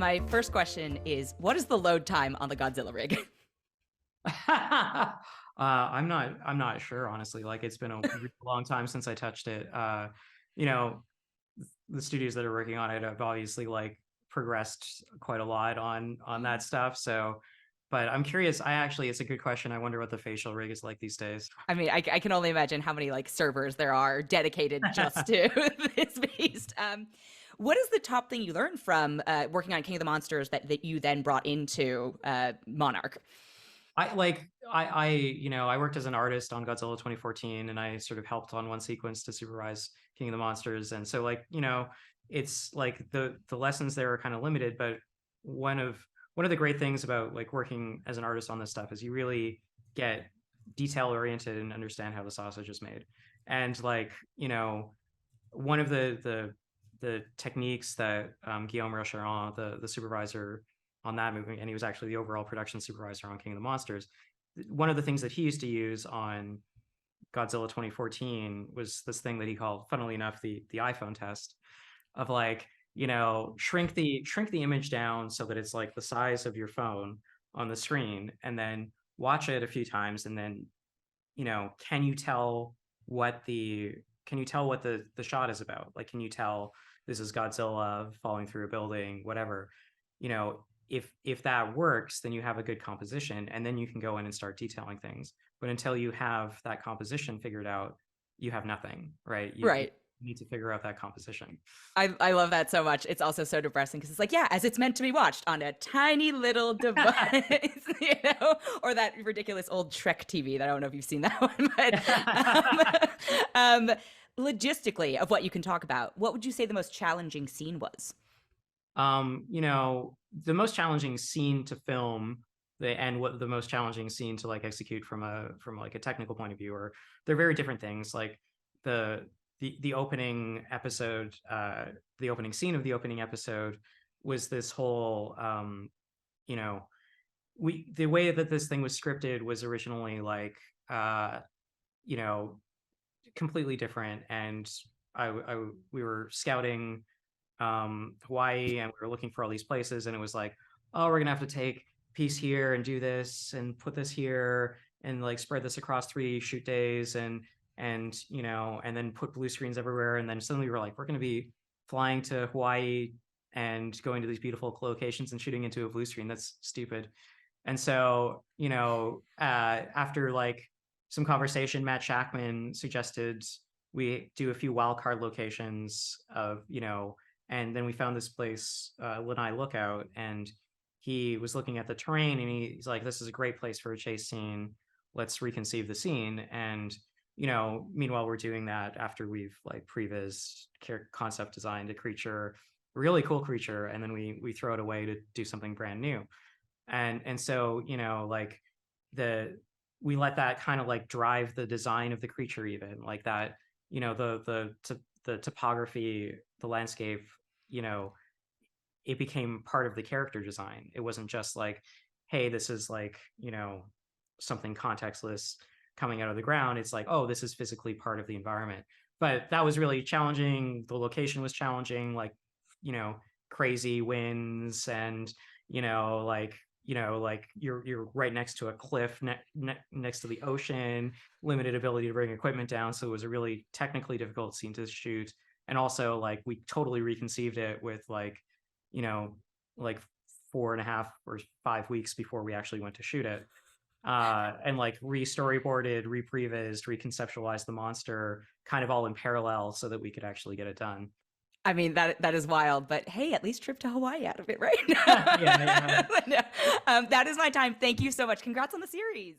My first question is, what is the load time on the Godzilla rig? I'm not sure, honestly. Like, it's been a really long time since I touched it. You know, the studios that are working on it have obviously like progressed quite a lot on that stuff. So, but I'm curious. It's a good question. I wonder what the facial rig is like these days. I mean, I can only imagine how many like servers there are dedicated just to this beast. What is the top thing you learned from working on King of the Monsters that you then brought into Monarch? I worked as an artist on Godzilla 2014, and I sort of helped on one sequence to supervise King of the Monsters. And so, it's like the lessons there are kind of limited, but one of the great things about like working as an artist on this stuff is you really get detail oriented and understand how the sausage is made. And one of the techniques that Guillaume Rocheron, the supervisor on that movie, and he was actually the overall production supervisor on King of the Monsters. One of the things that he used to use on Godzilla 2014 was this thing that he called, funnily enough, the iPhone test of shrink the image down so that it's like the size of your phone on the screen, and then watch it a few times, and then can you tell what the shot is about? Like, can you tell this is Godzilla falling through a building, whatever? You know, if that works, then you have a good composition, and then you can go in and start detailing things. But until you have that composition figured out, you have nothing, right? You Right. need to figure out that composition. I love that so much. It's also so depressing because it's like, yeah, as it's meant to be watched on a tiny little device, or that ridiculous old Shrek TV that I don't know if you've seen that one, but logistically of what you can talk about, what would you say the most challenging scene was? The most challenging scene to film, and what the most challenging scene to like execute from a technical point of view, or they're very different things. Like the opening episode, the opening scene of the opening episode was this whole you know the way that this thing was scripted was originally like you know completely different. And we were scouting Hawaii, and we were looking for all these places, and it was like, oh, we're gonna have to take piece here and do this and put this here and like spread this across 3 shoot days, and then put blue screens everywhere. And then suddenly we were like, we're gonna be flying to Hawaii and going to these beautiful locations and shooting into a blue screen. That's stupid. And so, after like some conversation, Matt Shackman suggested we do a few wildcard locations and then we found this place, Lanai Lookout, and he was looking at the terrain, and he's like, this is a great place for a chase scene. Let's reconceive the scene. And, meanwhile, we're doing that after we've like previs concept designed a creature, really cool creature, and then we throw it away to do something brand new. And so, we let that kind of like drive the design of the creature, even like that, the topography, the landscape, it became part of the character design. It wasn't just like, hey, this is like, something contextless coming out of the ground. It's like, oh, this is physically part of the environment. But that was really challenging. The location was challenging, like, crazy winds, and, like you're right next to a cliff, next to the ocean, limited ability to bring equipment down. So it was a really technically difficult scene to shoot. And also, like, we totally reconceived it with like 4.5 or 5 weeks before we actually went to shoot it. And like re-storyboarded, re-prevised, reconceptualized the monster kind of all in parallel so that we could actually get it done. I mean, that is wild, but hey, at least trip to Hawaii out of it, right? Yeah, yeah. No, that is my time. Thank you so much. Congrats on the series.